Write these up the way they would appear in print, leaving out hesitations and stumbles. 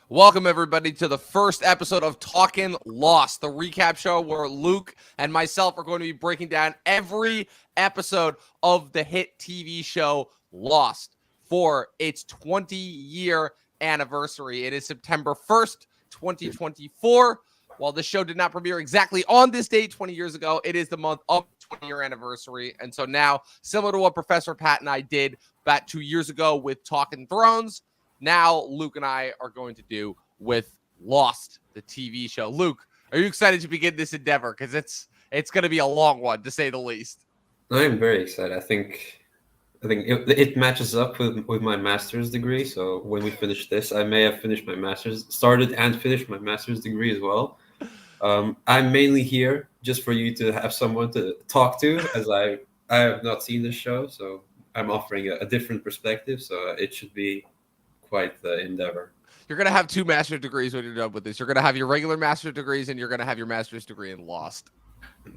Welcome, everybody, to the first episode of Talkin' Lost, the recap show where Luke and myself are going to be breaking down every episode of the hit TV show Lost for its 20-year anniversary. It is September 1st, 2024. While the show did not premiere exactly on this date 20 years ago, it is the month of 20-year anniversary. And so now, similar to what Professor Pat and I did about 2 years ago with Talkin' Thrones, now Luke and I are going to do with Lost, the TV show. Luke, are you excited to begin this endeavor? Because it's going to be a long one, to say the least. I am very excited. I think it matches up with my master's degree. So when we finish this, I may have finished my master's, started and finished my master's degree as well. I'm mainly here just for you to have someone to talk to, as I have not seen this show, so I'm offering a different perspective. So it should be quite the endeavor. You're going to have two master's degrees when you're done with this. You're going to have your regular master's degrees, and you're going to have your master's degree in Lost.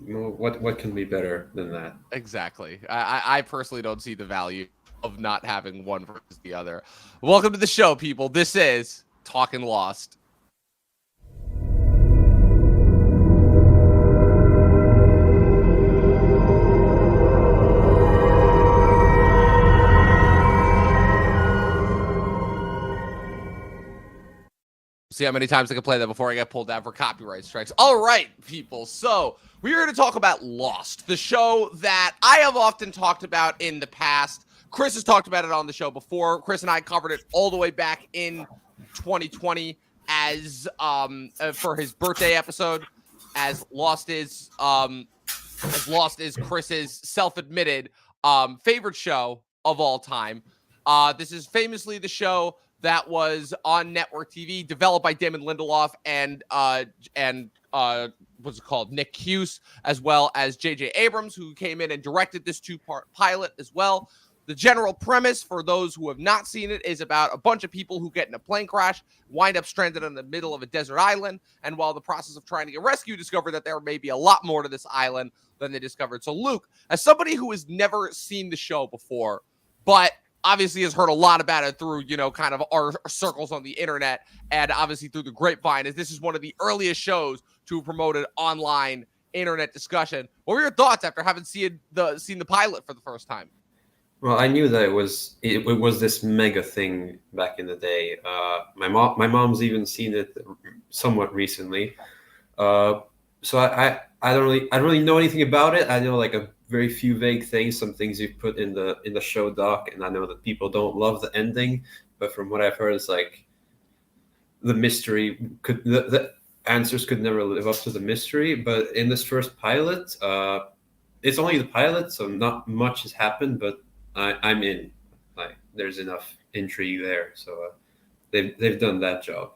Well, what can be better than that? Exactly. I personally don't see the value of not having one versus the other. Welcome to the show, people. This is Talkin' Lost. See how many times I can play that before I get pulled down for copyright strikes. All right, people. So we're here to talk about Lost, the show that I have often talked about in the past. Chris has talked about it on the show before. Chris and I covered it all the way back in 2020 as for his birthday episode, as Lost is Chris's self-admitted favorite show of all time. This is famously the show that was on network TV, developed by Damon Lindelof and what's it called, Nick Cuse, as well as J.J. Abrams, who came in and directed this two-part pilot as well. The general premise, for those who have not seen it, is about a bunch of people who get in a plane crash, wind up stranded in the middle of a desert island, and while the process of trying to get rescued, discover that there may be a lot more to this island than they discovered. So, Luke, as somebody who has never seen the show before, but obviously has heard a lot about it through, kind of our circles on the internet and obviously through the grapevine, as this is one of the earliest shows to promote an online internet discussion. What were your thoughts after having seen the pilot for the first time? Well, I knew that it was this mega thing back in the day. My mom's even seen it somewhat recently. So I don't really know anything about it. I know like a very few vague things, some things you put in the show doc, and I know that people don't love the ending, but from what I've heard, it's like the mystery the answers could never live up to the mystery. But in this first pilot, it's only the pilot, so not much has happened, but I'm in. Like there's enough intrigue there, so they've done that job.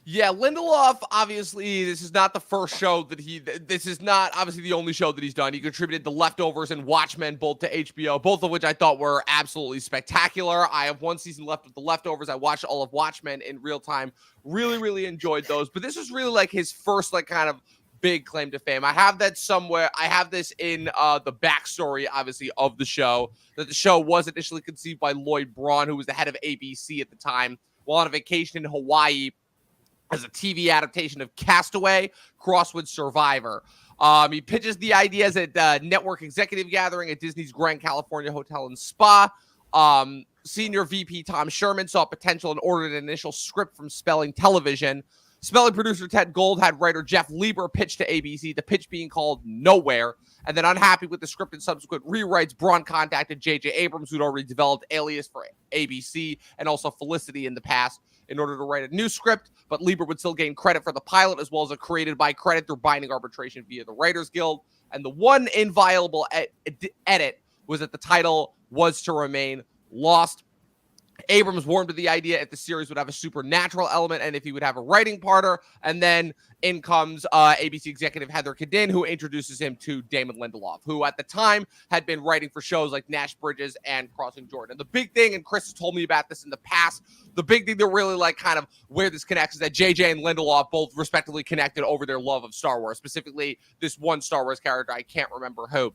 Yeah, Lindelof, obviously, this is not the first show this is not obviously the only show that he's done. He contributed The Leftovers and Watchmen, both to HBO, both of which I thought were absolutely spectacular. I have one season left of The Leftovers. I watched all of Watchmen in real time. Really, really enjoyed those. But this was really like his first, like, kind of big claim to fame. I have that somewhere. I have this in the backstory, obviously, of the show, that the show was initially conceived by Lloyd Braun, who was the head of ABC at the time, while on a vacation in Hawaii, as a TV adaptation of Castaway, crossed with Survivor. He pitches the ideas at network executive gathering at Disney's Grand California Hotel and Spa. Senior VP Tom Sherman saw potential and ordered an initial script from Spelling Television. Spelling producer Ted Gold had writer Jeff Lieber pitch to ABC, the pitch being called Nowhere. And then unhappy with the script and subsequent rewrites, Braun contacted J.J. Abrams, who'd already developed Alias for ABC and also Felicity in the past, in order to write a new script, but Lieber would still gain credit for the pilot as well as a created by credit through binding arbitration via the Writers Guild. And the one inviolable edit was that the title was to remain Lost. Abrams warmed to the idea if the series would have a supernatural element and if he would have a writing partner. And then in comes ABC executive Heather Kadin, who introduces him to Damon Lindelof, who at the time had been writing for shows like Nash Bridges and Crossing Jordan. And the big thing, and Chris has told me about this in the past, the big thing that really like kind of where this connects is that JJ and Lindelof both respectively connected over their love of Star Wars, specifically this one Star Wars character. I can't remember who.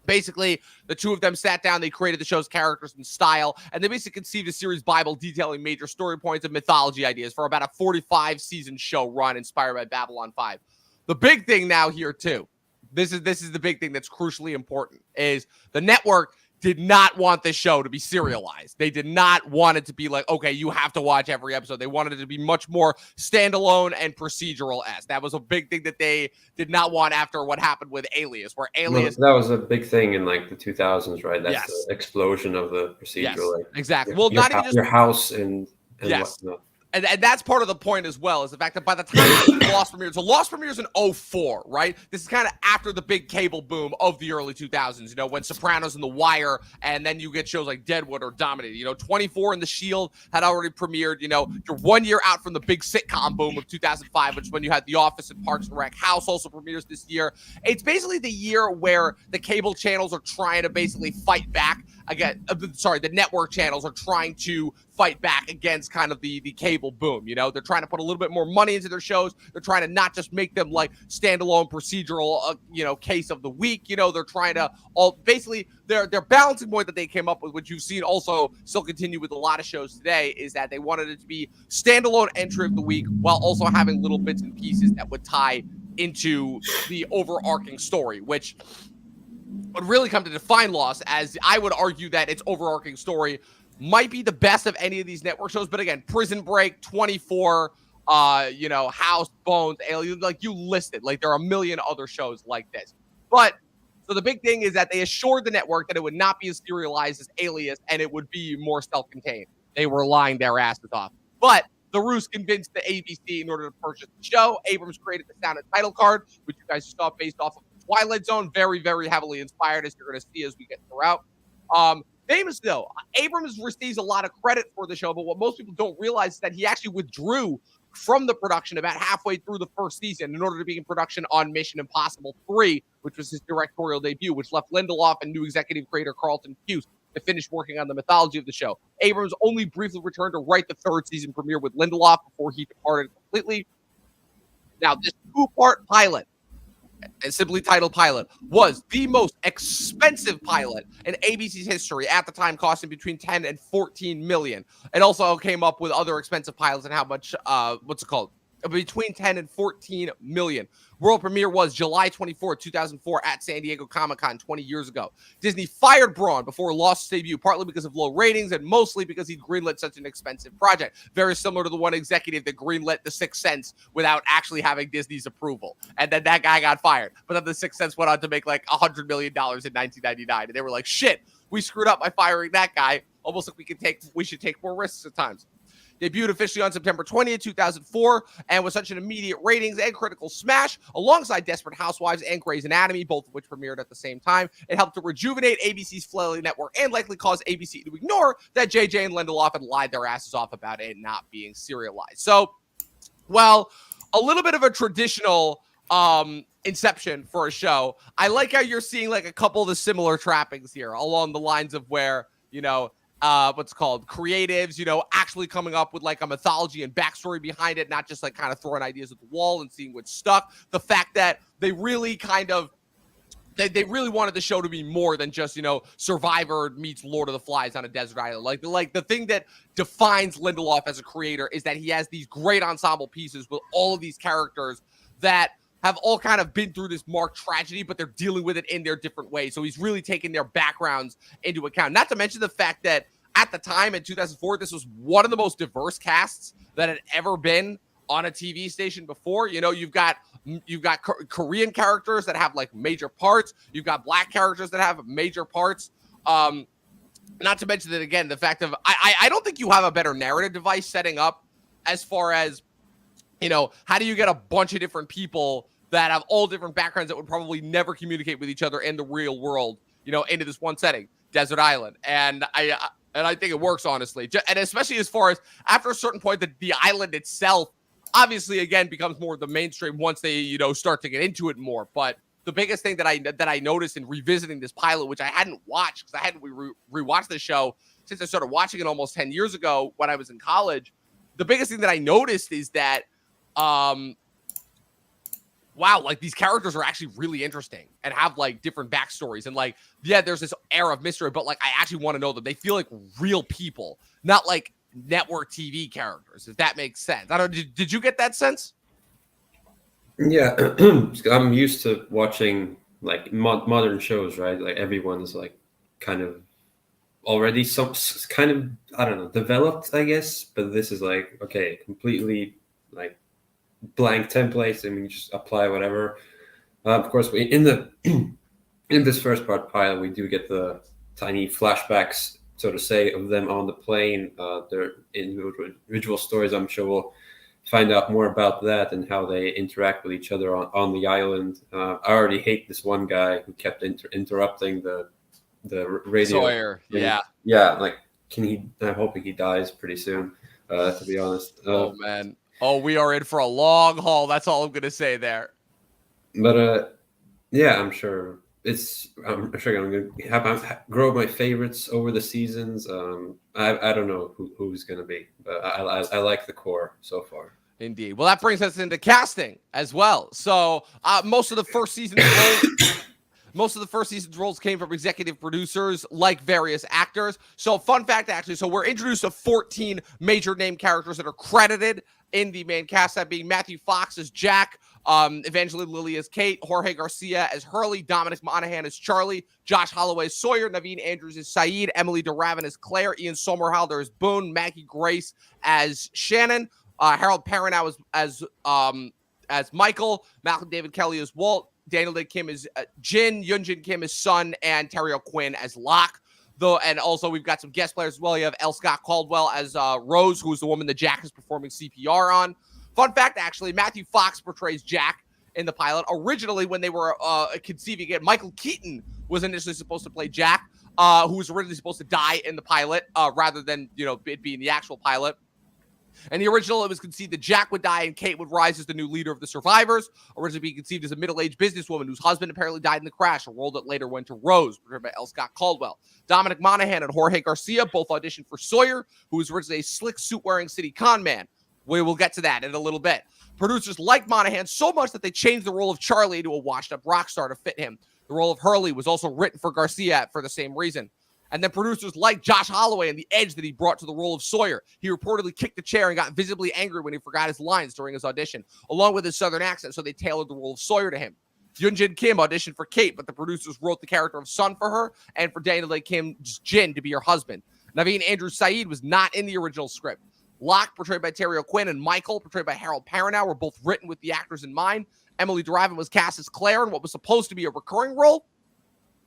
Basically, the two of them sat down, they created the show's characters and style, and they basically conceived a series Bible detailing major story points and mythology ideas for about a 45-season show run inspired by Babylon 5. The big thing now here, too, this is the big thing that's crucially important, is the network did not want this show to be serialized. They did not want it to be like, okay, you have to watch every episode. They wanted it to be much more standalone and procedural-esque. That was a big thing that they did not want after what happened with Alias, where Alias... That was a big thing in like the 2000s, right? That's Yes. the explosion of the procedural. Yes, like, exactly. Well, not even just your house and yes. whatnot. And that's part of the point as well, is the fact that by the time Lost premiered, so Lost premieres in 2004, right? This is kind of after the big cable boom of the early 2000s, you know, when Sopranos and The Wire, and then you get shows like Deadwood or dominated. You know, 24 and The Shield had already premiered. You know, you're 1 year out from the big sitcom boom of 2005, which is when you had The Office and Parks and Rec. House also premieres this year. It's basically the year where the cable channels are trying to basically fight back again. The network channels are trying to fight back against kind of the cable boom. You know, they're trying to put a little bit more money into their shows. They're trying to not just make them like standalone procedural, case of the week. You know, they're trying to basically their balancing point that they came up with, which you've seen also still continue with a lot of shows today, is that they wanted it to be standalone entry of the week while also having little bits and pieces that would tie into the overarching story, which would really come to define Lost, as I would argue that its overarching story might be the best of any of these network shows. But again, Prison Break, 24, House, Bones, Alien, like you listed, like there are a million other shows like this. But so the big thing is that they assured the network that it would not be as serialized as Alias, and it would be more self-contained. They were lying their asses off. But the ruse convinced the ABC in order to purchase the show. Abrams created the sound and title card, which you guys saw based off of Twilight Zone, very, very heavily inspired, as you're going to see as we get throughout. Famous though, Abrams receives a lot of credit for the show, but what most people don't realize is that he actually withdrew from the production about halfway through the first season in order to be in production on Mission Impossible 3, which was his directorial debut, which left Lindelof and new executive creator Carlton Cuse to finish working on the mythology of the show. Abrams only briefly returned to write the third season premiere with Lindelof before he departed completely. Now, this 2-part pilot, and simply titled pilot, was the most expensive pilot in ABC's history at the time, costing between 10 and 14 million. It also came up with other expensive pilots and how much, between 10 and 14 million. World premiere was July 24, 2004 at San Diego Comic-Con 20 years ago. Disney fired Braun before Lost's debut, partly because of low ratings and mostly because he greenlit such an expensive project. Very similar to the one executive that greenlit The Sixth Sense without actually having Disney's approval. And then that guy got fired. But then The Sixth Sense went on to make like $100 million in 1999. And they were like, shit, we screwed up by firing that guy. Almost like we should take more risks at times. Debuted officially on September 20th, 2004, and was such an immediate ratings and critical smash, alongside Desperate Housewives and Grey's Anatomy, both of which premiered at the same time. It helped to rejuvenate ABC's flailing network and likely cause ABC to ignore that JJ and Lindelof had lied their asses off about it not being serialized. So, well, a little bit of a traditional inception for a show. I like how you're seeing like a couple of the similar trappings here along the lines of where, creatives, actually coming up with like a mythology and backstory behind it, not just like kind of throwing ideas at the wall and seeing what stuck. The fact that they really they really wanted the show to be more than just, Survivor meets Lord of the Flies on a desert island. Like the thing that defines Lindelof as a creator is that he has these great ensemble pieces with all of these characters that have all kind of been through this marked tragedy, but they're dealing with it in their different ways. So he's really taking their backgrounds into account. Not to mention the fact that at the time in 2004, this was one of the most diverse casts that had ever been on a TV station before. You've got Korean characters that have like major parts. You've got Black characters that have major parts. Not to mention that, again, the fact of I don't think you have a better narrative device setting up as far as, how do you get a bunch of different people that have all different backgrounds that would probably never communicate with each other in the real world, into this one setting, desert island. And I think it works, honestly. And especially as far as after a certain point, the island itself, obviously, again, becomes more of the mainstream once they, start to get into it more. But the biggest thing that I noticed in revisiting this pilot, which I hadn't watched because I hadn't rewatched the show since I started watching it almost 10 years ago when I was in college. The biggest thing that I noticed is that wow, like these characters are actually really interesting and have like different backstories. And like, yeah, there's this air of mystery, but like, I actually want to know them. They feel like real people, not like network TV characters, if that makes sense. I don't, did you get that sense? Yeah, I'm used to watching like modern shows, right? Like everyone's like kind of already kind of, I don't know, developed, I guess. But this is like, okay, completely like blank templates, and we just apply whatever. Of course, in the in this first part pilot, we do get the tiny flashbacks, so to say, of them on the plane. Their individual stories. I'm sure we'll find out more about that and how they interact with each other on the island. I already hate this one guy who kept interrupting the radio. Sawyer, yeah. Yeah, like can he? I'm hoping he dies pretty soon. To be honest. Oh man. Oh, we are in for a long haul. That's all I'm gonna say there. But yeah, I'm sure I'm sure I'm gonna grow my favorites over the seasons. I don't know who's gonna be, but I like the core so far. Indeed. Well, that brings us into casting as well. So most of the first season's roles came from executive producers like various actors. So fun fact, actually, so we're introduced to 14 major name characters that are credited in the main cast, that being Matthew Fox as Jack, Evangeline Lilly as Kate, Jorge Garcia as Hurley, Dominic Monaghan as Charlie, Josh Holloway as Sawyer, Naveen Andrews as Saeed, Emily DeRavin as Claire, Ian Somerhalder as Boone, Maggie Grace as Shannon, Harold Perrineau as Michael, Malcolm David Kelly as Walt, Daniel Day Kim as Jin, Yoonjin Kim as Sun, and Terry O'Quinn as Locke. Though, and also we've got some guest players as well. You have L. Scott Caldwell as Rose, who is the woman that Jack is performing CPR on. Fun fact, actually, Matthew Fox portrays Jack in the pilot. Originally, when they were conceiving it, Michael Keaton was initially supposed to play Jack, who was originally supposed to die in the pilot, rather than it being the actual pilot. In the original, it was conceived that Jack would die and Kate would rise as the new leader of the survivors, originally being conceived as a middle-aged businesswoman whose husband apparently died in the crash, a role that later went to Rose, portrayed by L. Scott Caldwell. Dominic Monaghan and Jorge Garcia both auditioned for Sawyer, who was originally a slick suit-wearing city con man. We will get to that in a little bit. Producers liked Monaghan so much that they changed the role of Charlie into a washed-up rock star to fit him. The role of Hurley was also written for Garcia for the same reason. And then producers like Josh Holloway and the edge that he brought to the role of Sawyer. He reportedly kicked the chair and got visibly angry when he forgot his lines during his audition, along with his southern accent, so they tailored the role of Sawyer to him. Yoonjin Kim auditioned for Kate, but the producers wrote the character of Sun for her, and for Daniel Day Kim's Jin to be her husband. Naveen Andrew Saeed was not in the original script. Locke, portrayed by Terry O'Quinn, and Michael, portrayed by Harold Perrineau, were both written with the actors in mind. Emily DeRavin was cast as Claire in what was supposed to be a recurring role.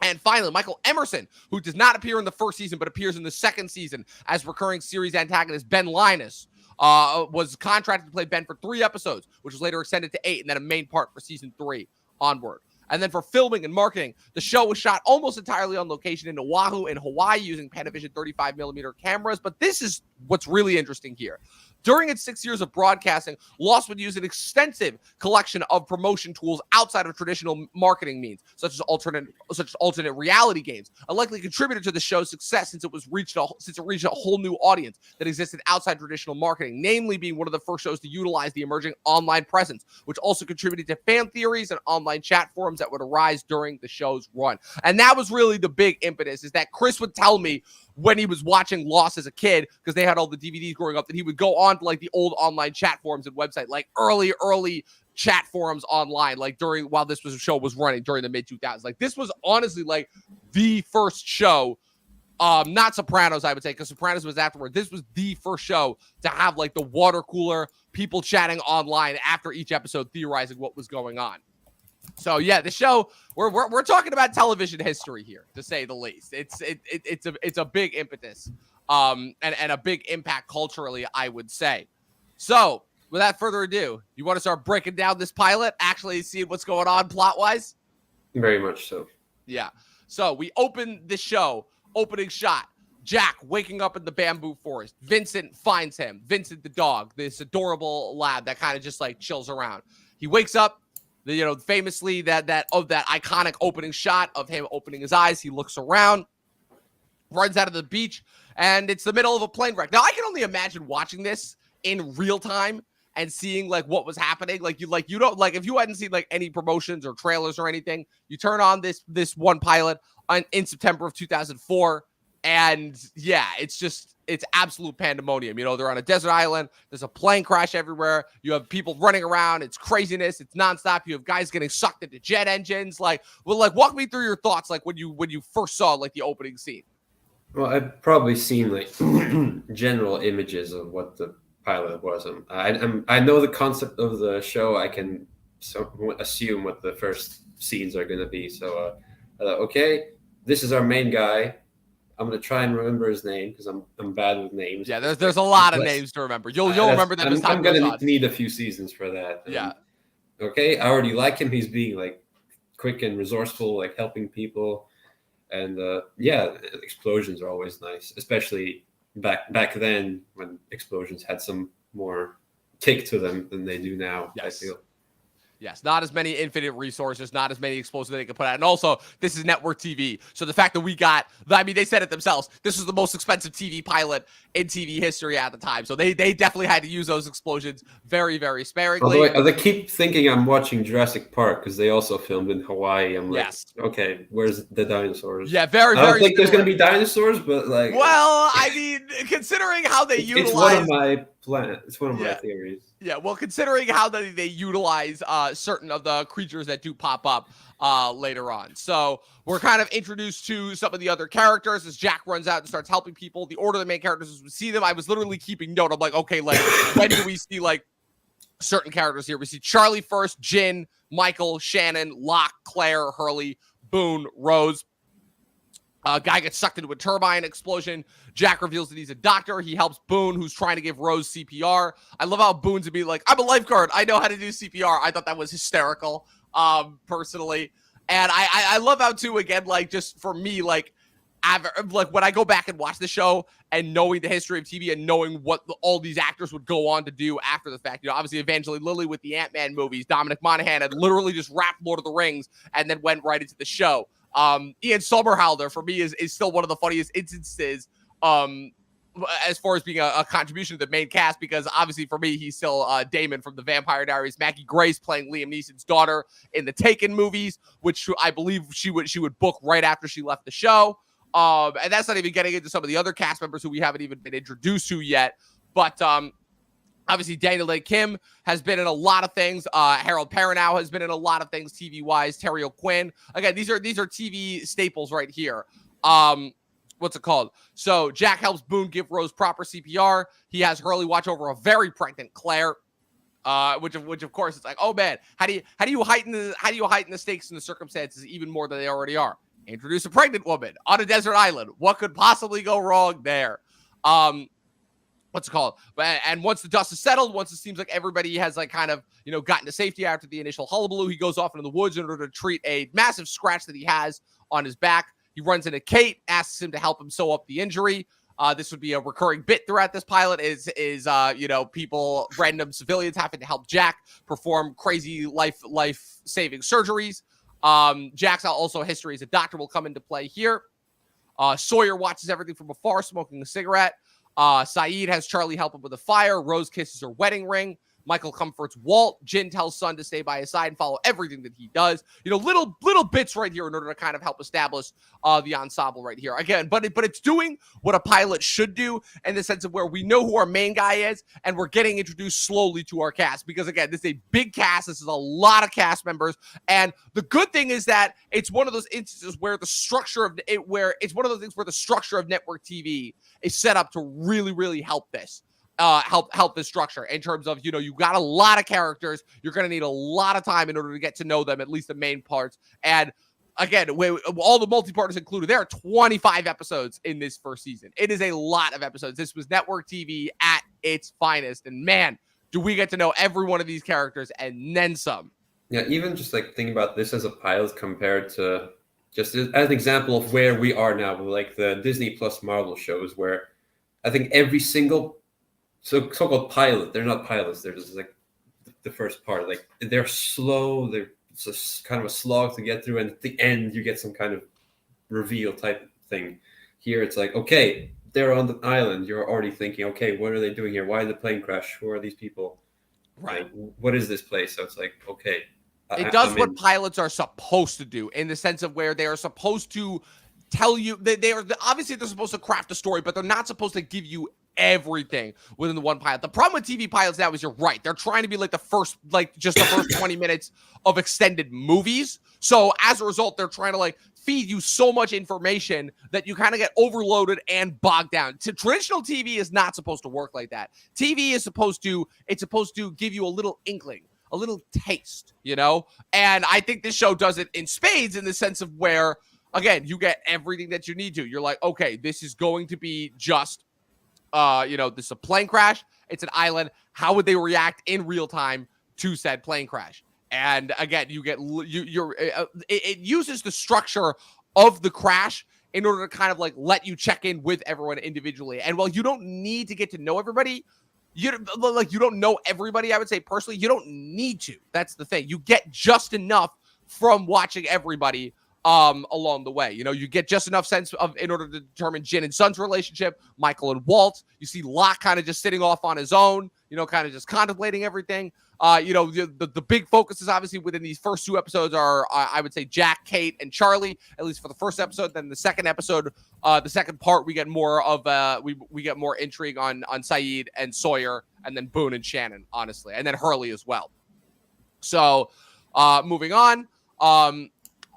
And finally, Michael Emerson, who does not appear in the first season, but appears in the second season as recurring series antagonist Ben Linus, was contracted to play Ben for 3 episodes, which was later extended to 8, and then a main part for season 3 onward. And then for filming and marketing, the show was shot almost entirely on location in Oahu in Hawaii using Panavision 35mm cameras. But this is what's really interesting here. During its 6 years of broadcasting, Lost would use an extensive collection of promotion tools outside of traditional marketing means, such as alternate reality games, a likely contributor to the show's success since it reached a whole new audience that existed outside traditional marketing, namely being one of the first shows to utilize the emerging online presence, which also contributed to fan theories and online chat forums that would arise during the show's run. And that was really the big impetus, is that Chris would tell me when he was watching Lost as a kid, because they had all the DVDs growing up, that he would go on to like the old online chat forums and website, like early chat forums online, like while this show was running during the mid 2000s. Like this was honestly like the first show, not Sopranos, I would say, because Sopranos was afterward. This was the first show to have like the water cooler, people chatting online after each episode, theorizing what was going on. So yeah, the show, we're talking about television history here, to say the least. It's a big impetus, and a big impact culturally, I would say. So without further ado, you want to start breaking down this pilot, actually see what's going on plot wise? Very much so. Yeah. So we open the show, opening shot, Jack waking up in the bamboo forest. Vincent finds him. Vincent the dog, this adorable lad that kind of just like chills around. He wakes up. Famously that iconic opening shot of him opening his eyes. He looks around, runs out of the beach, and it's the middle of a plane wreck. Now, I can only imagine watching this in real time and seeing like what was happening. Like you don't like if you hadn't seen like any promotions or trailers or anything, you turn on this one pilot in September of 2004. And yeah, it's absolute pandemonium. You know, they're on a desert island. There's a plane crash everywhere. You have people running around. It's craziness. It's nonstop. You have guys getting sucked into jet engines. Like, well, like walk me through your thoughts. Like when you first saw like the opening scene. Well, I've probably seen like general images of what the pilot was. I know the concept of the show. I can assume what the first scenes are going to be. So, okay, this is our main guy. I'm gonna try and remember his name because I'm bad with names. Yeah, there's a lot of names to remember. You'll remember them as time goes on. I'm gonna need a few seasons for that. Yeah. Okay, I already like him. He's being like quick and resourceful, like helping people, and yeah, explosions are always nice, especially back then when explosions had some more kick to them than they do now. Yes. I feel. Yes, not as many infinite resources, not as many explosives they can put out. And also, this is network TV. So the fact that we got, I mean, they said it themselves, this was the most expensive TV pilot in TV history at the time. So they definitely had to use those explosions very, very sparingly. Although I keep thinking I'm watching Jurassic Park because they also filmed in Hawaii. I'm like, yes. Okay, where's the dinosaurs? Yeah, very, I very don't think there's going to be dinosaurs, but like... Well, I mean, considering how they utilize... It's one of my plans. It's one of my theories. Yeah, well, considering how they utilize certain of the creatures that do pop up later on. So we're kind of introduced to some of the other characters as Jack runs out and starts helping people. The order of the main characters as we see them, I was literally keeping note. I'm like, okay, like, when do we see, like, certain characters here? We see Charlie first, Jin, Michael, Shannon, Locke, Claire, Hurley, Boone, Rose. Guy gets sucked into a turbine explosion. Jack reveals that he's a doctor. He helps Boone, who's trying to give Rose CPR. I love how Boone's be like, I'm a lifeguard. I know how to do CPR. I thought that was hysterical, personally. And I love how, too, again, like, just for me, like when I go back and watch the show and knowing the history of TV and knowing what all these actors would go on to do after the fact, you know, obviously Evangeline Lilly with the Ant-Man movies, Dominic Monaghan had literally just wrapped Lord of the Rings and then went right into the show. Ian Somerhalder for me is still one of the funniest instances as far as being a contribution to the main cast, because obviously for me he's still Damon from the Vampire Diaries. Maggie Grace playing Liam Neeson's daughter in the Taken movies, which I believe she would book right after she left the show. And that's not even getting into some of the other cast members who we haven't even been introduced to yet. But obviously, Daniel Day Kim has been in a lot of things. Harold Perrineau has been in a lot of things TV-wise. Terry O'Quinn. Again, these are TV staples right here. What's it called? So Jack helps Boone give Rose proper CPR. He has Hurley watch over a very pregnant Claire. Which of course it's like, oh man, how do you heighten the stakes and the circumstances even more than they already are? Introduce a pregnant woman on a desert island. What could possibly go wrong there? What's it called? And once the dust is settled, once it seems like everybody has like kind of, you know, gotten to safety after the initial hullabaloo, he goes off into the woods in order to treat a massive scratch that he has on his back. He runs into Kate, asks him to help him sew up the injury. This would be a recurring bit throughout this pilot is you know, people, random civilians having to help Jack perform crazy life-saving surgeries. Jack's also history as a doctor will come into play here. Sawyer watches everything from afar, smoking a cigarette. Saeed has Charlie help him with a fire. Rose kisses her wedding ring. Michael comforts Walt. Jin tells Son to stay by his side and follow everything that he does. You know, little bits right here in order to kind of help establish the ensemble right here. Again, but it's doing what a pilot should do in the sense of where we know who our main guy is and we're getting introduced slowly to our cast. Because again, this is a big cast. This is a lot of cast members. And the good thing is that it's one of those instances where the structure of it, where it's one of those things where the structure of network TV is set up to really, really help this. Help this structure in terms of, you know, you got a lot of characters. You're going to need a lot of time in order to get to know them, at least the main parts. And again, all the multi-parters included, there are 25 episodes in this first season. It is a lot of episodes. This was network TV at its finest. And man, do we get to know every one of these characters and then some. Yeah, even just like thinking about this as a pilot compared to just as an example of where we are now, like the Disney Plus Marvel shows, where I think every single so-called pilot, they're not pilots, they're just like the first part. Like they're slow, it's just kind of a slog to get through, and at the end you get some kind of reveal type thing. Here it's like, okay, they're on the island. You're already thinking, okay, what are they doing here? Why did the plane crash? Who are these people? Right. Like, what is this place? So it's like, okay, It does I'm what in. pilots are supposed to do, in the sense of where they are supposed to tell you they are obviously they're supposed to craft a story, but they're not supposed to give you everything within the one pilot. The problem with TV pilots now is you're right. They're trying to be like just the first 20 minutes of extended movies. So as a result, they're trying to like feed you so much information that you kind of get overloaded and bogged down. Traditional TV is not supposed to work like that. TV is supposed to give you a little inkling, a little taste, you know? And I think this show does it in spades, in the sense of where, again, you get everything that you need to. You're like, okay, this is going to be just, this is a plane crash. It's an island. How would they react in real time to said plane crash? And again, it uses the structure of the crash in order to kind of like let you check in with everyone individually. And while you don't need to get to know everybody, you don't know everybody, I would say personally, you don't need to. That's the thing. You get just enough from watching everybody along the way. You know, you get just enough sense of in order to determine Jin and Sun's relationship, Michael and Walt. You see Locke kind of just sitting off on his own, you know, kind of just contemplating everything. The big focus is obviously within these first two episodes are, I would say, Jack, Kate, and Charlie, at least for the first episode. Then the second episode, the second part, we get more of we get more intrigue on Sayid and Sawyer, and then Boone and Shannon, honestly, and then Hurley as well. So, moving on,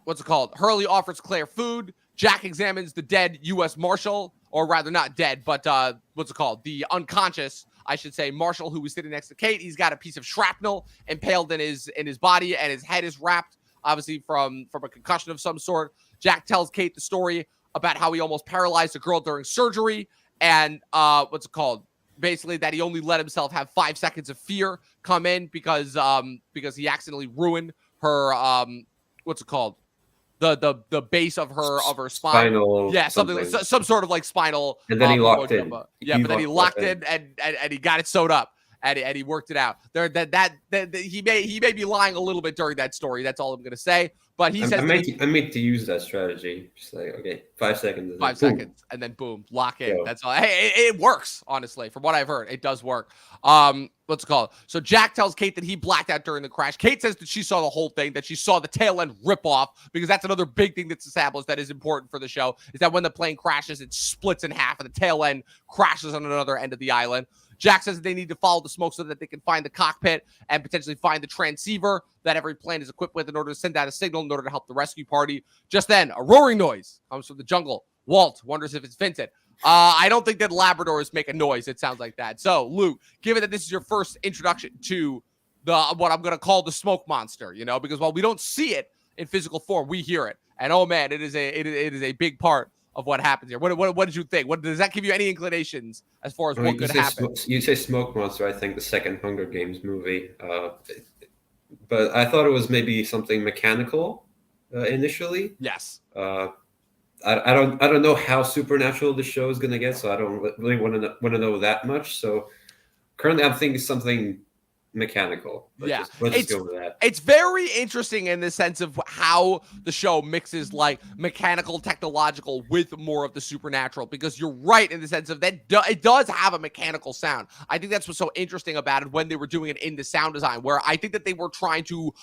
what's it called? Hurley offers Claire food. Jack examines the dead U.S. Marshal, or rather not dead, but what's it called? The unconscious, I should say, Marshal, who was sitting next to Kate. He's got a piece of shrapnel impaled in his body, and his head is wrapped, obviously from a concussion of some sort. Jack tells Kate the story about how he almost paralyzed a girl during surgery, and what's it called? Basically, that he only let himself have 5 seconds of fear come in because he accidentally ruined her what's it called? The base of her spine. Spinal, Yeah, some sort of like spinal. And then he locked in. But then he locked in and he got it sewed up and he worked it out. He may be lying a little bit during that story. That's all I'm gonna say. But he says I meant to use that strategy. Just like, okay, 5 seconds. 5 seconds, and then boom, lock in. That's all. Hey, it works, honestly. From what I've heard, it does work. What's it called? So Jack tells Kate that he blacked out during the crash. Kate says that she saw the whole thing, that she saw the tail end rip off, because that's another big thing that's established that is important for the show, is that when the plane crashes, it splits in half, and the tail end crashes on another end of the island. Jack says that they need to follow the smoke so that they can find the cockpit and potentially find the transceiver that every plane is equipped with in order to send out a signal in order to help the rescue party. Just then, a roaring noise comes from the jungle. Walt wonders if it's Vincent. I don't think that Labradors make a noise. It sounds like that. So, Luke, given that this is your first introduction to what I'm going to call the smoke monster, you know, because while we don't see it in physical form, we hear it. And, oh, man, it is a big part of what happens here. What did you think? Does that give you any inclinations as far as what could happen? You say Smoke Monster, I think the second Hunger Games movie. But I thought it was maybe something mechanical initially. Yes. I don't know how supernatural the show is gonna get, so I don't really want to know that much. So currently, I'm thinking something mechanical. Let's just go with that. It's very interesting in the sense of how the show mixes like mechanical, technological with more of the supernatural, because you're right in the sense of that it does have a mechanical sound. I think that's what's so interesting about it when they were doing it in the sound design, where I think that they were trying to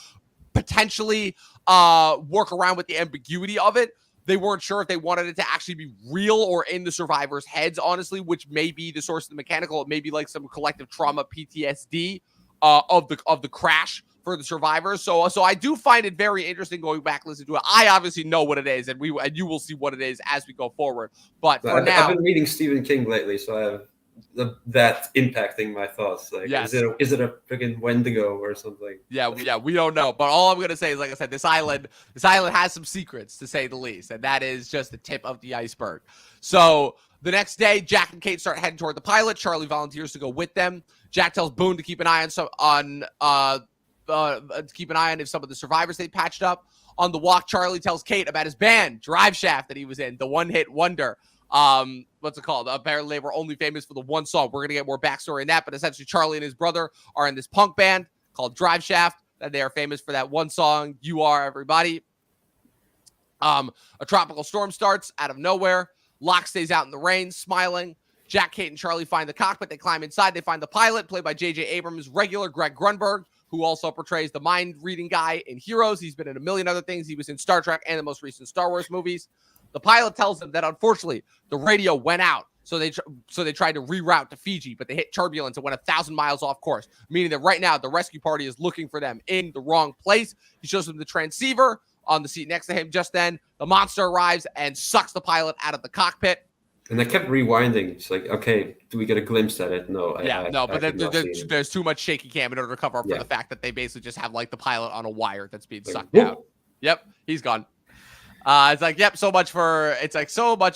potentially work around with the ambiguity of it. They weren't sure if they wanted it to actually be real or in the survivors' heads, honestly, which may be the source of the mechanical. It may be like some collective trauma, PTSD of the crash for the survivors. So I do find it very interesting going back listening to it. I obviously know what it is, and you will see what it is as we go forward. But for now, I've been reading Stephen King lately, so I have that impacting my thoughts. Like, yes. Is it a freaking Wendigo or something? Yeah, we don't know. But all I'm gonna say is, like I said, this island has some secrets, to say the least, and that is just the tip of the iceberg. So the next day, Jack and Kate start heading toward the pilot. Charlie volunteers to go with them. Jack tells Boone to keep an eye on if some of the survivors they patched up. On the walk, Charlie tells Kate about his band, Drive Shaft, that he was in, the one-hit wonder. What's it called? Apparently, they were only famous for the one song. We're gonna get more backstory in that, but essentially, Charlie and his brother are in this punk band called Drive Shaft, and they are famous for that one song, "You Are Everybody." A tropical storm starts out of nowhere. Locke stays out in the rain, smiling. Jack, Kate, and Charlie find the cockpit. They climb inside. They find the pilot, played by J.J. Abrams' regular Greg Grunberg, who also portrays the mind-reading guy in Heroes. He's been in a million other things. He was in Star Trek and the most recent Star Wars movies. The pilot tells them that, unfortunately, the radio went out. So they tried to reroute to Fiji, but they hit turbulence and went 1,000 miles off course, meaning that right now the rescue party is looking for them in the wrong place. He shows them the transceiver on the seat next to him. Just then, the monster arrives and sucks the pilot out of the cockpit. And I kept rewinding. It's like, okay, do we get a glimpse at it? No. But there's too much shaky cam in order to cover up for the fact that they basically just have like the pilot on a wire that's being sucked out. Yep, he's gone. It's like, so much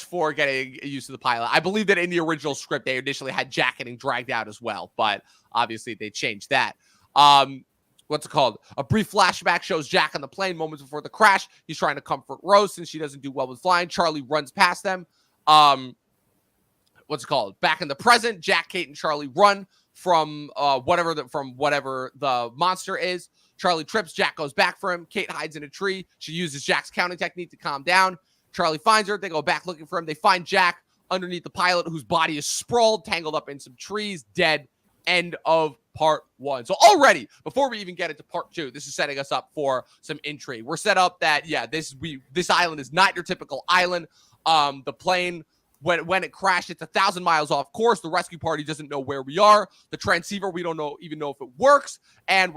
for getting used to the pilot. I believe that in the original script, they initially had Jack getting dragged out as well, but obviously they changed that. What's it called? A brief flashback shows Jack on the plane moments before the crash. He's trying to comfort Rose since she doesn't do well with flying. Charlie runs past them. What's it called? Back in the present, Jack, Kate, and Charlie run from whatever the monster is. Charlie trips. Jack goes back for him. Kate hides in a tree. She uses Jack's counting technique to calm down. Charlie finds her. They go back looking for him. They find Jack underneath the pilot, whose body is sprawled, tangled up in some trees, dead. End of part 1. So already, before we even get into part 2, this is setting us up for some intrigue. We're set up that, this island is not your typical island. The plane, when it crashed, it's 1,000 miles off course. The rescue party doesn't know where we are. The transceiver, we don't even know if it works. And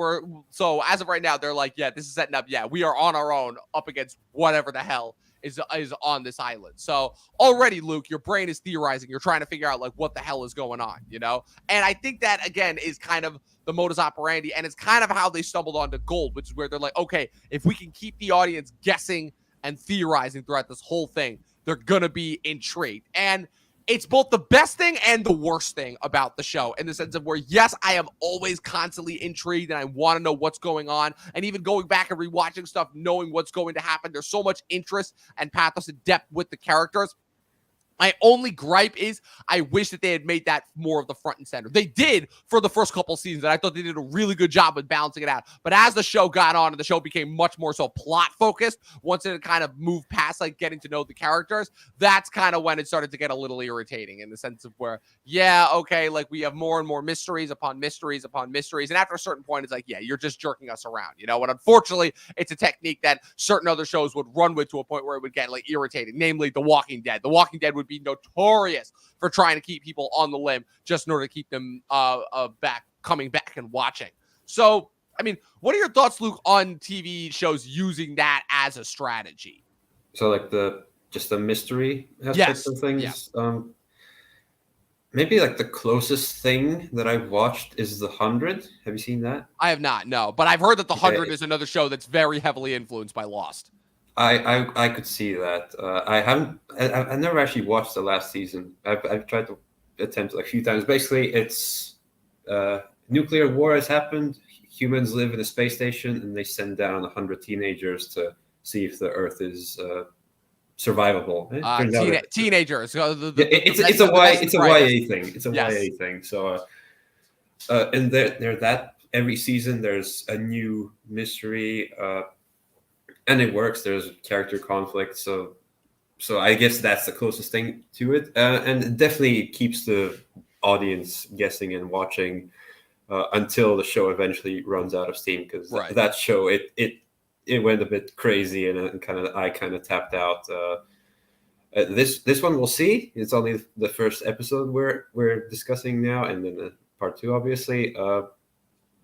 so as of right now, they're like, this is setting up. We are on our own up against whatever the hell is on this island. So already, Luke, your brain is theorizing. You're trying to figure out like what the hell is going on, And I think that again is kind of the modus operandi, and it's kind of how they stumbled onto Gold, which is where they're like, okay, if we can keep the audience guessing and theorizing throughout this whole thing, they're gonna be intrigued. And it's both the best thing and the worst thing about the show, in the sense of where, yes, I am always constantly intrigued and I want to know what's going on. And even going back and rewatching stuff, knowing what's going to happen, there's so much interest and pathos and depth with the characters. My only gripe is I wish that they had made that more of the front and center. They did for the first couple seasons, and I thought they did a really good job with balancing it out. But as the show got on and the show became much more so plot focused, once it kind of moved past like getting to know the characters, that's kind of when it started to get a little irritating, in the sense of where, like we have more and more mysteries upon mysteries upon mysteries. And after a certain point, it's like, you're just jerking us around, And unfortunately, it's a technique that certain other shows would run with to a point where it would get like irritating, namely The Walking Dead. The Walking Dead would be notorious for trying to keep people on the limb just in order to keep them coming back and watching. So, I mean, what are your thoughts, Luke, on TV shows using that as a strategy? So, like the mystery aspect of things. Yeah. Maybe like the closest thing that I've watched is The 100. Have you seen that? I have not, no. But I've heard that The 100 is another show that's very heavily influenced by Lost. I could see that. I've never actually watched the last season. I've tried to attempt a few times. Basically, it's nuclear war has happened. Humans live in a space station, and they send down 100 teenagers to see if the Earth is survivable. Teenagers. It's a YA thing. It's a YA thing. So, and they're that every season there's a new mystery. And it works. There's character conflict, so I guess that's the closest thing to it, and it definitely keeps the audience guessing and watching until the show eventually runs out of steam. Because that show, it went a bit crazy, and I kind of tapped out. This one we'll see. It's only the first episode we're discussing now, and then part 2, obviously.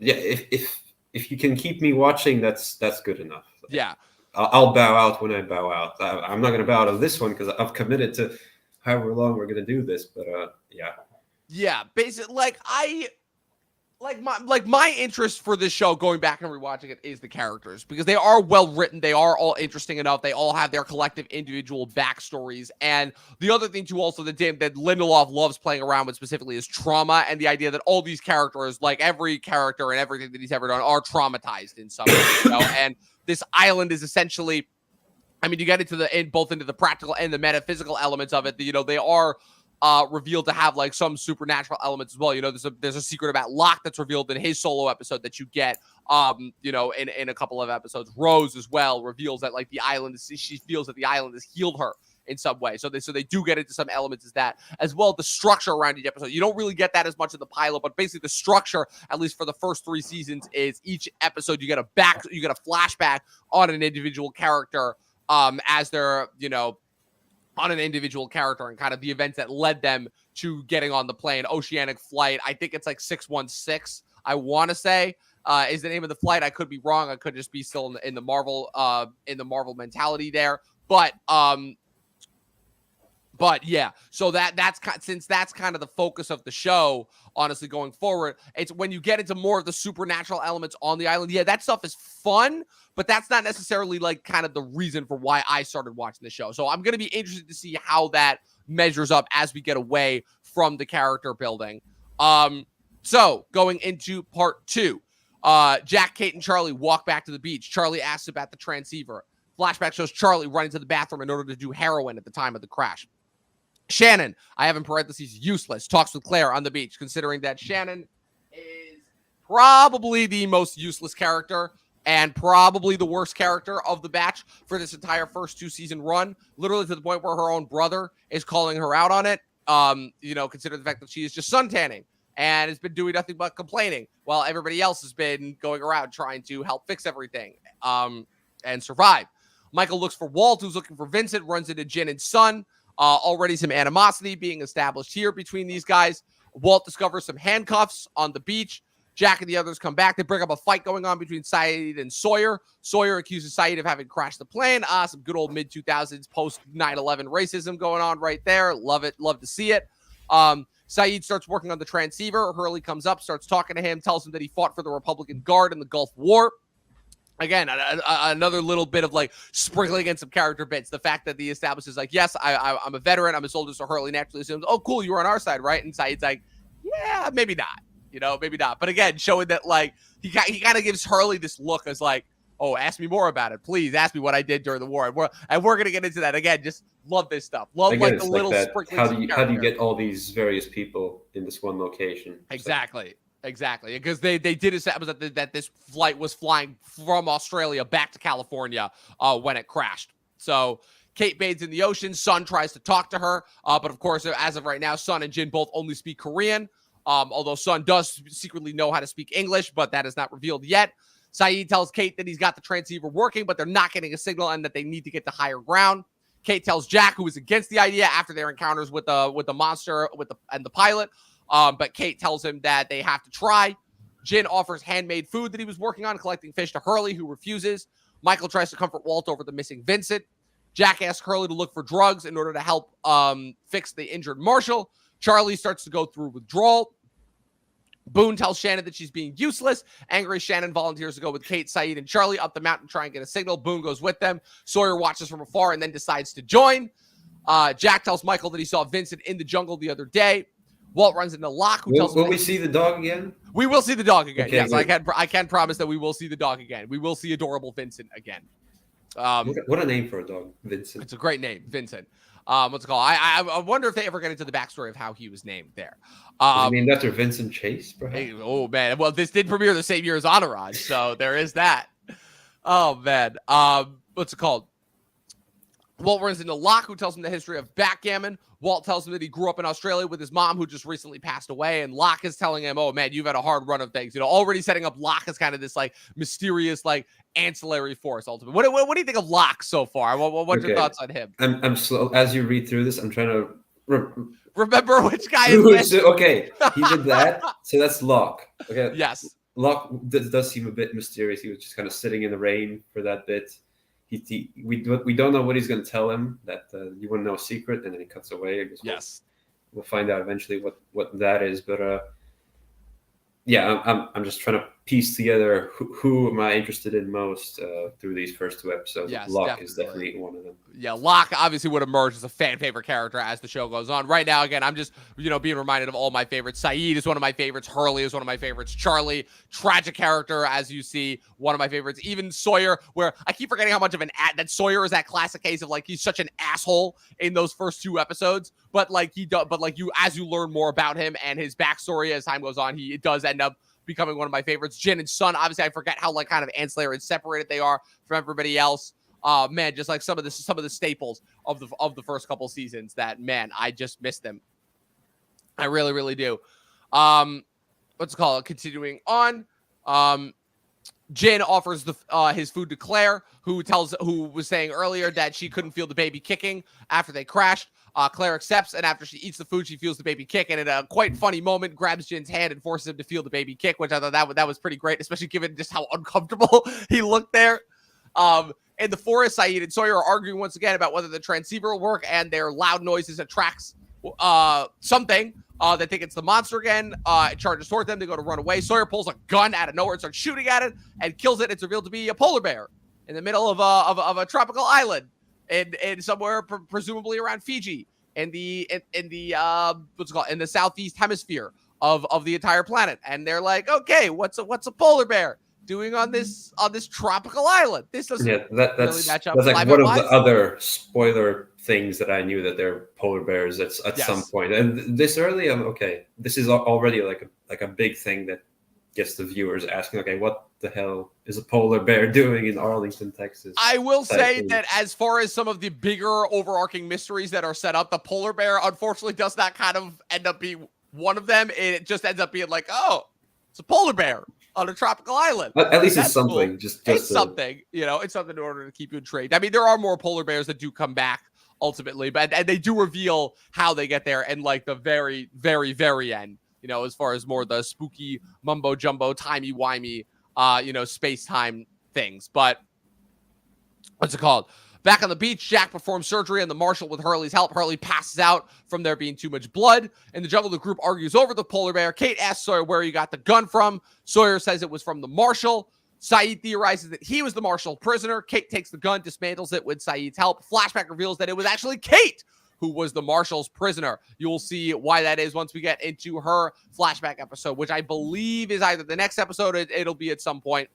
If you can keep me watching, that's good enough. Yeah. I'll bow out when I bow out. I'm not going to bow out of this one because I've committed to however long we're going to do this. But yeah, basically, my interest for this show, going back and rewatching it, is the characters, because they are well written. They are all interesting enough. They all have their collective individual backstories. And the other thing too, also that Lindelof loves playing around with specifically, is trauma, and the idea that all these characters, like every character and everything that he's ever done, are traumatized in some way. And this island is essentially, I mean, you get into both into the practical and the metaphysical elements of it. They are revealed to have like some supernatural elements as well. There's a secret about Locke that's revealed in his solo episode that you get, in a couple of episodes. Rose as well reveals that like she feels that the island has healed her in some way. So they do get into some elements as that as well. The structure around each episode, you don't really get that as much in the pilot, but basically the structure, at least for the first 3 seasons, is each episode you get a flashback on an individual character, as they're, on an individual character and kind of the events that led them to getting on the plane. Oceanic Flight, I think it's like 616, I want to say, is the name of the flight. I could be wrong. I could just be still in the Marvel mentality there. But yeah, so since that's kind of the focus of the show, honestly, going forward, it's when you get into more of the supernatural elements on the island. Yeah, that stuff is fun, but that's not necessarily like kind of the reason for why I started watching the show. So I'm going to be interested to see how that measures up as we get away from the character building. So going into part 2, Jack, Kate, and Charlie walk back to the beach. Charlie asks about the transceiver. Flashback shows Charlie running to the bathroom in order to do heroin at the time of the crash. Shannon, I have in parentheses useless, talks with Claire on the beach, considering that Shannon is probably the most useless character and probably the worst character of the batch for this entire first 2-season run, literally to the point where her own brother is calling her out on it. Consider the fact that she is just suntanning and has been doing nothing but complaining while everybody else has been going around trying to help fix everything and survive. Michael looks for Walt, who's looking for Vincent, runs into Jin and Sun. Already some animosity being established here between these guys. Walt discovers some handcuffs on the beach. Jack and the others come back. They bring up a fight going on between Saeed and Sawyer. Sawyer accuses Saeed of having crashed the plane. Some good old mid-2000s post 9/11 racism going on right there. Love it. Love to see it. Saeed starts working on the transceiver. Hurley comes up, starts talking to him, tells him that he fought for the Republican Guard in the Gulf War. Again, another little bit of like sprinkling in some character bits. The fact that he establishes like, yes, I'm a veteran. I'm a soldier. So Hurley naturally assumes, oh, cool, you were on our side, right? And Saeed's like, yeah, maybe not. Maybe not. But again, showing that like he kind of gives Hurley this look as like, oh, ask me more about it. Please ask me what I did during the war. And we're going to get into that. Again, just love this stuff. Love again, like the little sprinkling. How do you get all these various people in this one location? Exactly. Exactly, because they did establish that this flight was flying from Australia back to California when it crashed. So Kate bathes in the ocean. Sun tries to talk to her, but of course, as of right now, Sun and Jin both only speak Korean, although Sun does secretly know how to speak English, but that is not revealed yet. Saeed tells Kate that he's got the transceiver working, but they're not getting a signal and that they need to get to higher ground. Kate tells Jack, who is against the idea after their encounters with the monster and the pilot. But Kate tells him that they have to try. Jin offers handmade food that he was working on, collecting fish to Hurley, who refuses. Michael tries to comfort Walt over the missing Vincent. Jack asks Hurley to look for drugs in order to help fix the injured Marshall. Charlie starts to go through withdrawal. Boone tells Shannon that she's being useless. Angry Shannon volunteers to go with Kate, Saeed, and Charlie up the mountain to try and get a signal. Boone goes with them. Sawyer watches from afar and then decides to join. Jack tells Michael that he saw Vincent in the jungle the other day. Walt runs into Locke, who tells him... Will we see the dog again? We will see the dog again. Okay, yes, good. I can promise that we will see the dog again. We will see adorable Vincent again. What a name for a dog, Vincent. It's a great name, Vincent. What's it called? I wonder if they ever get into the backstory of how he was named there. I mean, after Vincent Chase, perhaps? Hey, oh, man. Well, this did premiere the same year as Entourage, so there is that. Oh, man. What's it called? Walt runs into Locke, who tells him the history of backgammon. Walt tells him that he grew up in Australia with his mom, who just recently passed away. And Locke is telling him, oh, man, you've had a hard run of things. Already setting up Locke as kind of this, like, mysterious, like, ancillary force, ultimately. What do you think of Locke so far? What's your thoughts on him? I'm slow. As you read through this, I'm trying to... Remember which guy is this? Okay, he did that. So that's Locke. Okay. Yes. Locke does seem a bit mysterious. He was just kind of sitting in the rain for that bit. We don't know what he's going to tell him, that you want to know a secret, and then he cuts away. I guess yes. We'll find out eventually what that is. But yeah, I'm just trying to piece together who am I interested in most through these first 2 episodes. Yes, Locke is definitely one of them. Yeah, Locke obviously would emerge as a fan favorite character as the show goes on. Right now, again, I'm just being reminded of all my favorites. Saeed is one of my favorites. Hurley is one of my favorites. Charlie, tragic character, as you see, one of my favorites. Even Sawyer, where I keep forgetting how much of that Sawyer is that classic case of like he's such an asshole in those first 2 episodes. But like as you learn more about him and his backstory as time goes on, he does end up becoming one of my favorites. Jin and Sun, obviously, I forget how like kind of ancillary and separated they are from everybody else. Man, just like some of the staples of the first couple seasons that, man, I just miss them. I really, really do. What's it called? Continuing on. Jin offers his food to Claire, who was saying earlier that she couldn't feel the baby kicking after they crashed. Claire accepts, and after she eats the food, she feels the baby kick, and in a quite funny moment, grabs Jin's hand and forces him to feel the baby kick, which I thought that was pretty great, especially given just how uncomfortable he looked there. In the forest, Saeed and Sawyer are arguing once again about whether the transceiver will work, and their loud noises attracts something. They think it's the monster again. It charges toward them. They go to run away. Sawyer pulls a gun out of nowhere and starts shooting at it and kills it. It's revealed to be a polar bear in the middle of a tropical island in somewhere presumably around Fiji in the what's it called, in the southeast hemisphere of the entire planet. And they're like, okay, what's a polar bear doing on this tropical island? This doesn't really match up. That's like one of the other spoiler things that I knew, that they're polar bears at some point. And this early, okay, this is already like a big thing that gets the viewers asking, okay, what the hell is a polar bear doing in Arlington, Texas? I will say that as far as some of the bigger overarching mysteries that are set up, the polar bear unfortunately does not kind of end up being one of them. It just ends up being like, oh, it's a polar bear on a tropical island. At least it's something. Cool. It's something, it's something in order to keep you intrigued. I mean, there are more polar bears that do come back ultimately, but and they do reveal how they get there in like the very, very, very end, as far as more the spooky mumbo jumbo, timey-wimey, space-time things. But what's it called? Back on the beach, Jack performs surgery on the Marshal with Hurley's help. Hurley passes out from there being too much blood. In the jungle, the group argues over the polar bear. Kate asks Sawyer where he got the gun from. Sawyer says it was from the Marshal. Saeed theorizes that he was the Marshal prisoner. Kate takes the gun, dismantles it with Saeed's help. Flashback reveals that it was actually Kate who was the Marshal's prisoner. You'll see why that is once we get into her flashback episode, which I believe is either the next episode or it'll be at some point.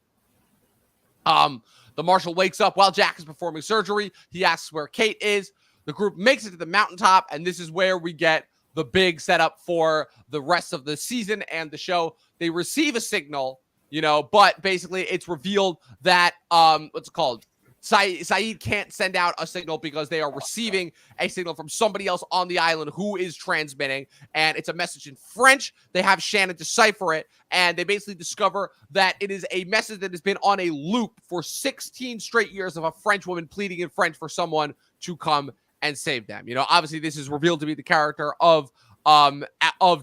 The Marshal wakes up while Jack is performing surgery. He asks where Kate is. The group makes it to the mountaintop, and this is where we get the big setup for the rest of the season and the show. They receive a signal, but basically it's revealed that, what's it called? Saeed can't send out a signal because they are receiving a signal from somebody else on the island who is transmitting, and it's a message in French. They have Shannon decipher it, and they basically discover that it is a message that has been on a loop for 16 straight years of a French woman pleading in French for someone to come and save them. Obviously this is revealed to be the character of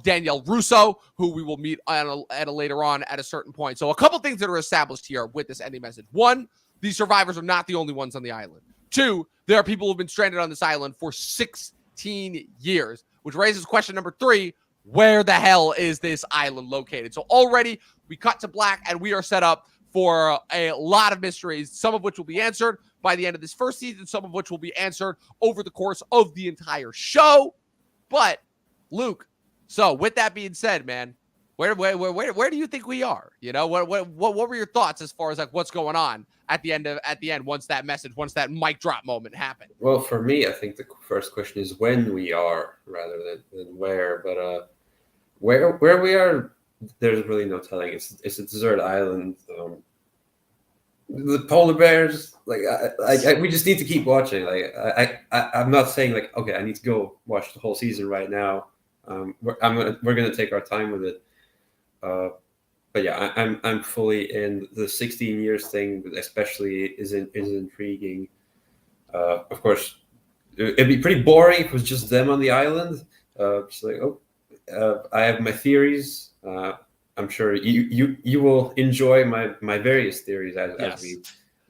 Danielle Russo, who we will meet later on at a certain point. So a couple things that are established here with this ending message. One, these survivors are not the only ones on the island. Two, there are people who've been stranded on this island for 16 years, which raises question number 3, where the hell is this island located? So already we cut to black and we are set up for a lot of mysteries, some of which will be answered by the end of this first season, some of which will be answered over the course of the entire show. But Luke, so with that being said, man, where do you think we are? What were your thoughts as far as like what's going on at the end once that mic drop moment happened? Well, for me, I think the first question is when we are rather than where. But where we are, there's really no telling. It's a desert island. The polar bears, we just need to keep watching. I'm not saying like, okay, I need to go watch the whole season right now. We're gonna take our time with it. But yeah, I'm fully in. The 16 years thing, especially is intriguing. Of course, it'd be pretty boring if it was just them on the island. Just like, I have my theories. I'm sure you will enjoy my various theories as we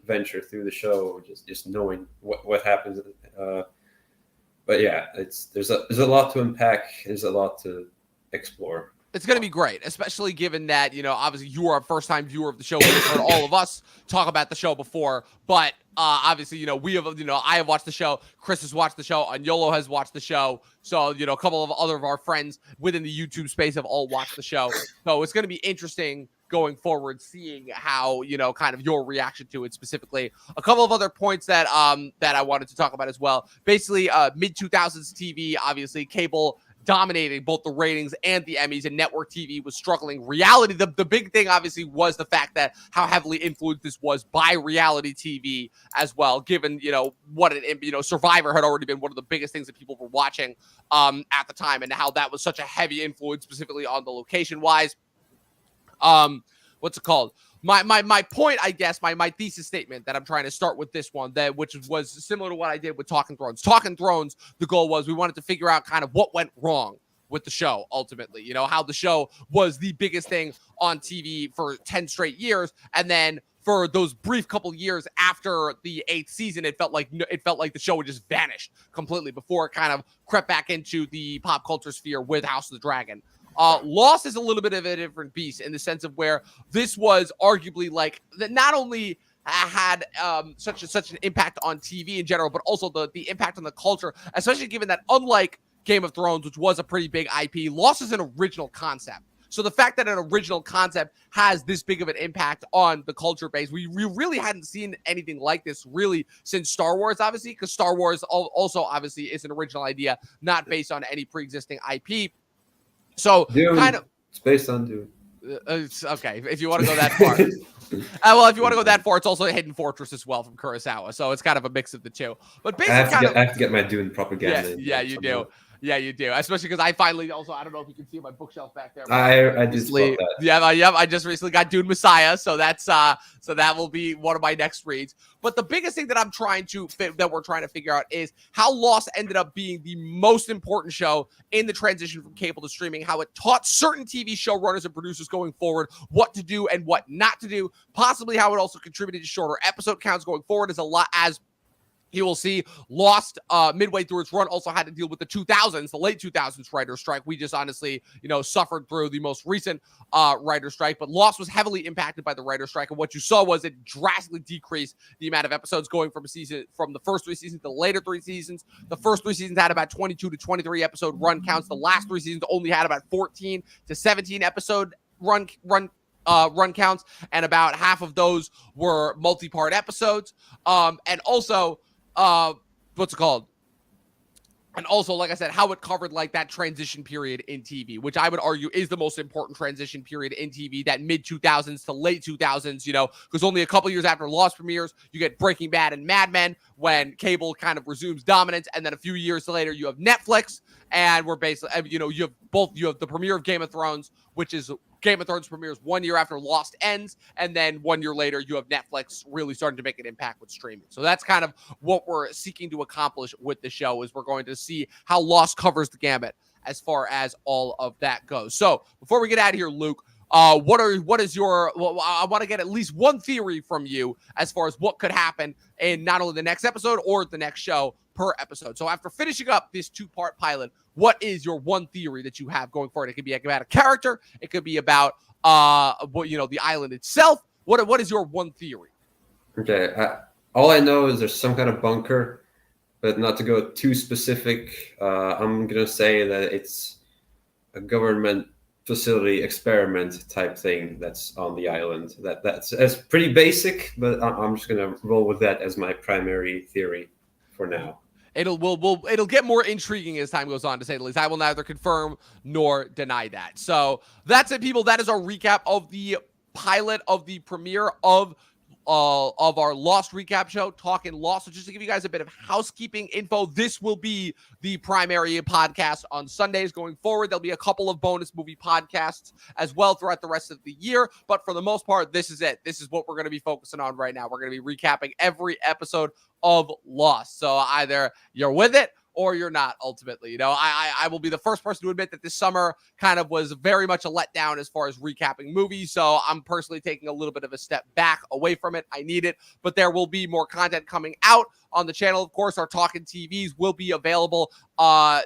venture through the show, just knowing what happens. But yeah, there's a lot to unpack. There's a lot to explore. It's going to be great, especially given that, obviously you are a first-time viewer of the show. We've heard all of us talk about the show before, but obviously, we have, I have watched the show, Chris has watched the show, and Yolo has watched the show. So, a couple of other of our friends within the YouTube space have all watched the show. So it's going to be interesting going forward, seeing how, kind of your reaction to it specifically. A couple of other points that I wanted to talk about as well. Basically, mid-2000s TV, obviously, cable dominating both the ratings and the Emmys, and network TV was struggling. Reality, the big thing obviously was the fact that how heavily influenced this was by reality TV as well, given, what it, Survivor had already been one of the biggest things that people were watching at the time, and how that was such a heavy influence, specifically on the location wise. What's it called? My point, I guess, my thesis statement that I'm trying to start with this one, which was similar to what I did with Talkin' Thrones. Talkin' Thrones, the goal was we wanted to figure out kind of what went wrong with the show ultimately, how the show was the biggest thing on TV for 10 straight years, and then for those brief couple years after the 8th season, it felt like the show had just vanished completely before it kind of crept back into the pop culture sphere with House of the Dragon. Lost is a little bit of a different beast in the sense of where this was arguably like that not only had such an impact on TV in general, but also the impact on the culture, especially given that unlike Game of Thrones, which was a pretty big IP, Lost is an original concept. So the fact that an original concept has this big of an impact on the culture base, we really hadn't seen anything like this really since Star Wars, obviously, because Star Wars also obviously is an original idea, not based on any pre-existing IP. So Dune. kind of, it's based on Dune. Okay, if you want to go that far. Well, if you want to go that far, it's also a Hidden Fortress as well from Kurosawa. So it's kind of a mix of the two. But basically, I have to get my Dune propaganda. Yeah, you do. Yeah, you do. Especially because I finally also, I don't know if you can see my bookshelf back there. I did spot that. Yeah, I just recently got Dune Messiah, so that's so that will be one of my next reads. But the biggest thing that we're trying to figure out is how Lost ended up being the most important show in the transition from cable to streaming, how it taught certain TV showrunners and producers going forward what to do and what not to do, possibly how it also contributed to shorter episode counts going forward, as you will see. Lost midway through its run also had to deal with the late 2000s writer's strike. We just honestly, suffered through the most recent writer's strike, but Lost was heavily impacted by the writer's strike. And what you saw was it drastically decreased the amount of episodes going from the first 3 seasons to the later 3 seasons. The first 3 seasons had about 22 to 23 episode run counts. The last 3 seasons only had about 14 to 17 episode run counts, and about half of those were multi-part episodes. And also, what's it called? And also, like I said, how it covered like that transition period in TV, which I would argue is the most important transition period in TV, that mid 2000s to late 2000s, because only a couple years after Lost premieres, you get Breaking Bad and Mad Men when cable kind of resumes dominance. And then a few years later, you have Netflix, and we're basically, you have the premiere of Game of Thrones, which is Game of Thrones premieres 1 year after Lost ends, and then 1 year later, you have Netflix really starting to make an impact with streaming. So that's kind of what we're seeking to accomplish with the show, is we're going to see how Lost covers the gamut as far as all of that goes. So before we get out of here, Luke, what is your? Well, I want to get at least one theory from you as far as what could happen in not only the next episode or the next show per episode. So after finishing up this 2-part pilot, what is your one theory that you have going forward? It could be about a character. It could be about the island itself. What is your one theory? Okay, all I know is there's some kind of bunker, but not to go too specific. I'm gonna say that it's a government facility experiment type thing that's on the island. That's pretty basic, but I'm just gonna roll with that as my primary theory for now. It'll get more intriguing as time goes on, to say the least. I will neither confirm nor deny that. So that's it, people. That is our recap of the pilot of the premiere of our Lost recap show, Talkin' Lost. So just to give you guys a bit of housekeeping info, this will be the primary podcast on Sundays going forward. There'll be a couple of bonus movie podcasts as well throughout the rest of the year, but for the most part, this is it. This is what we're going to be focusing on right now. We're going to be recapping every episode of Lost. So either you're with it or you're not, ultimately. I will be the first person to admit that this summer kind of was very much a letdown as far as recapping movies. So I'm personally taking a little bit of a step back away from it. I need it, but there will be more content coming out on the channel. Of course, our Talkin' TVs will be available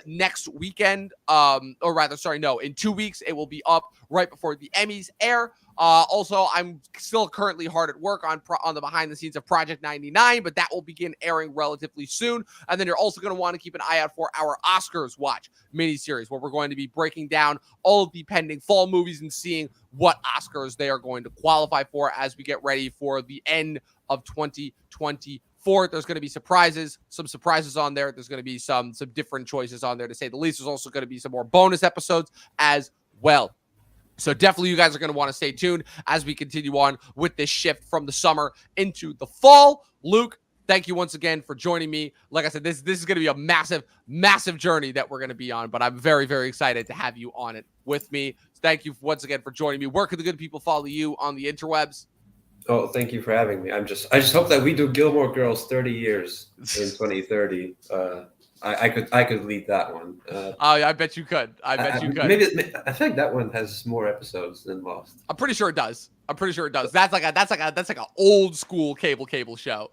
next weekend, in 2 weeks. It will be up right before the Emmys air. Also, I'm still currently hard at work on the behind the scenes of Project 99, but that will begin airing relatively soon. And then you're also going to want to keep an eye out for our Oscars Watch miniseries, where we're going to be breaking down all of the pending fall movies and seeing what Oscars they are going to qualify for as we get ready for the end of 2024. 4th. There's going to be some surprises on there. There's going to be some different choices on there, to say the least. There's also going to be some more bonus episodes as well. So definitely you guys are going to want to stay tuned as we continue on with this shift from the summer into the fall. Luke, thank you once again for joining me. Like I said, this is going to be a massive, massive journey that we're going to be on, but I'm very, very excited to have you on it with me. Thank you once again for joining me. Where can the good people follow you on the interwebs? Oh, thank you for having me. I just hope that we do Gilmore Girls 30 years in 2030. I could lead that one. I bet you could. I bet you could. Maybe I think that one has more episodes than Lost. I'm pretty sure it does. That's like a old school cable show.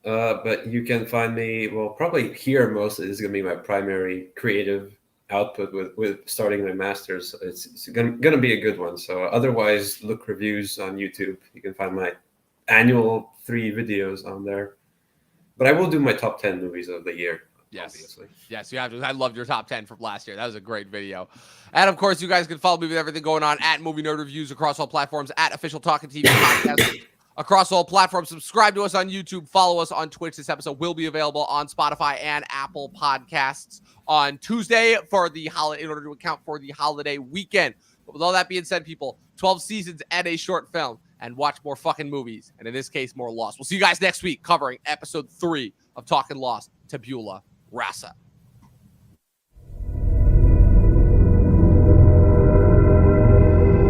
But you can find me. Well, probably here most is going to be my primary creative output with starting my masters. It's gonna be a good one. So otherwise, look reviews on YouTube. You can find my annual 3 videos on there. But I will do my top 10 movies of the year. Yes. Obviously. Yes, you have to. I loved your top 10 from last year. That was a great video. And of course, you guys can follow me with everything going on at Movie Nerd Reviews across all platforms, at Official Talkin TV Podcast across all platforms. Subscribe to us on YouTube. Follow us on Twitch. This episode will be available on Spotify and Apple Podcasts on Tuesday for the holiday, in order to account for the holiday weekend. But with all that being said, people, 12 seasons and a short film, and watch more fucking movies. And in this case, more Lost. We'll see you guys next week covering episode 3 of Talkin' Lost, Tabula Rasa.